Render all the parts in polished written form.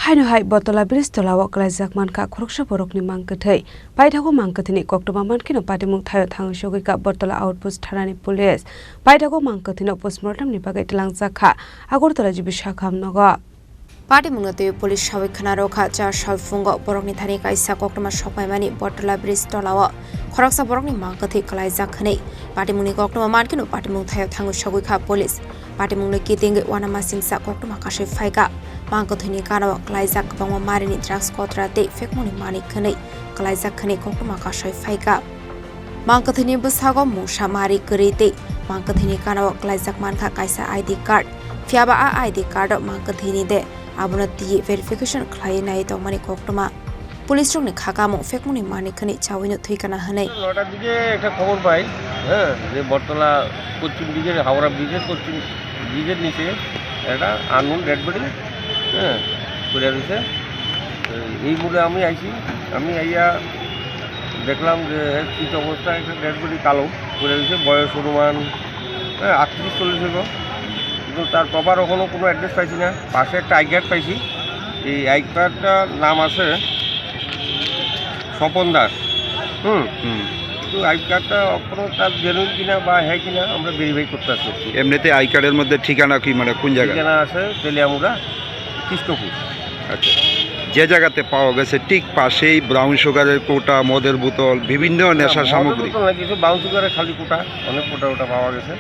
Haino hai botola bristola wa klajak manka khoroksa borokni mangkathai paithago mangkathini koktoma mankino patimung thayo thangshogoi ka botola outpost thanani police paithago mangkathino postmortem ni bagai tlangjaka agortala jibi shakham nogo Patimungate police shawikhana rokha cha shalfungo borokni thani kaisa koktoma sokmaimani botola bristola wa khoroksa borokni mangkathi klajak khane patimungni koktoma mankino patimung thayo thangshogoi ka police patimungni kitinge wanama singsa koktoma kashe phaika Mangkathini kana klajak bangma marini drugs kotrate fekmoni manik khane klajak khane koktoma kashe phaika Mangkathini busago musha mari karite Mangkathini kana klajak mankha kaisa ID card fiaba a ID card Mangkathini de abuna ti verification khlai nai to mani koktoma police রংনি খাকামো ফেকমনি মানিকখানি চাওইনো থুইকানা হানাই নটার দিকে একটা খবর পাই হ্যাঁ যে বটতলা পশ্চিম দিকের হাওড়া ব্রিজের নিচে একটা আননোন ডেড বডি হ্যাঁ পড়ে রয়েছে এই বলে আমি আইয়া দেখলাম যে শীত অবস্থায় একটা ডেড বডি কালো পড়ে রয়েছে বয়স অনুমান 38-40 হবে কিন্তু তার প্রপার এখনও কোনো অ্যাড্রেস পাইছি না পাশে একটা আই কার্ড পাইছি এই আই কার্ডটার নাম আছে স্বপন দাস কিন্তু আই কার্ডটা কোনো তার জেনুইন কিনা বা হ্যাঁ কিনা আমরা ভেরিফাই করতে আসছি এমনিতে আই কার্ডের মধ্যে ঠিকানা কি মানে কোন জায়গা ঠিকানা আছে তেলিয়ামুড়া কৃষ্ণপুর আচ্ছা যে জায়গাতে পাওয়া গেছে ঠিক পাশেই ব্রাউন সুগারের কোটা মদের বোতল বিভিন্ন নেশা সামগ্রী কিছু ব্রাউন সুগারের খালি কোটা অনেক কোটা পাওয়া গেছে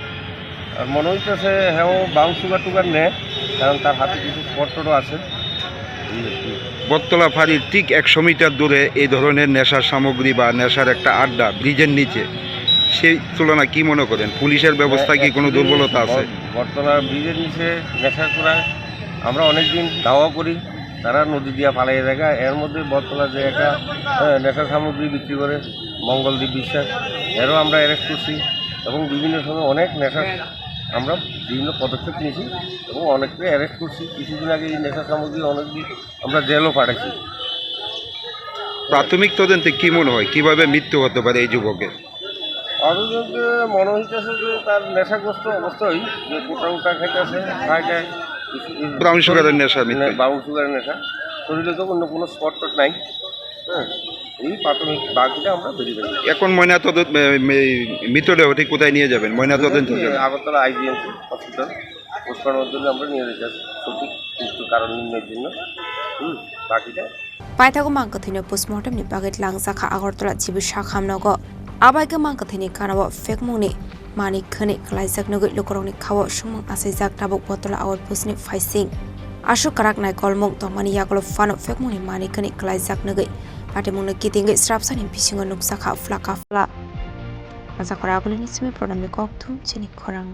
আর মনে হইতেছে হ্যাঁ ব্রাউন সুগার নেয় কারণ তার হাতে কিছু স্পটও আছে বটতলা ফাঁড়ির ঠিক 100 মিটার দূরে এই ধরনের নেশার সামগ্রী বা নেশার একটা আড্ডা ব্রিজের নিচে সেই তুলনা কি মনে করেন পুলিশের ব্যবস্থা কি কোনো দুর্বলতা আছে বটতলা ব্রিজের নিচে নেশা করায় আমরা অনেকদিন দাওয়া করি তারা নদী দিয়া ফালাই জায়গা এর মধ্যে বটতলা যে একটা নেশার সামগ্রী বিক্রি করে মঙ্গলদীপ বিশ্বাস এরও আমরা অ্যারেস্ট করছি এবং বিভিন্ন সময় অনেক নেশা আমরা বিভিন্ন পদক্ষেপ নিয়েছি এবং অনেককে অ্যারেস্ট করছি কিছুদিন আগে এই নেশা সামগ্রী অনেকদিন আমরা জেলও পাঠাইছি প্রাথমিক তদন্তে কি মনে হয় কিভাবে মৃত্যু হতে পারে এই যুবকের অভিযোগে মনে হইতেছে যে তার নেশাগ্রস্ত অবস্থায় যে কোটা খাইতেছে খায় ব্রাউন সুগারের নেশা ব্রাউন সুগারের নেশা শরীরে তো অন্য কোনো স্পট নাই হ্যাঁ এই প্রাথমিক বাকিটা আমরা বেরিয়ে এখন ময়নাতদন্ত মৃতদেহটি কোথায় নিয়ে যাবেন ময়নাতদন্ত আগরতলা আইজিএমসি হসপিটাল পোস্টমর্টমের জন্য আমরা নিয়ে যেতে সঠিক মৃত্যুর কারণ নির্ণয়ের জন্য বাকিটা পাইথাগো মাংকাথিনো postmortem ni baget langzakha agortala jibi shakhamnogo abaiga maংkathini kanawo fekmungni manik khani khlaijak nogoi lokorokni khawo sumung asaijak tabok botola outpost ni faising ashu karak nai kolmung tongmani yagolo fano fekmungni manik khani khlaijak nogoi patimungni kitingai strapsani bisingo nuksakha flaka fla Azakora agulini simi prodamni kokthum chini khorang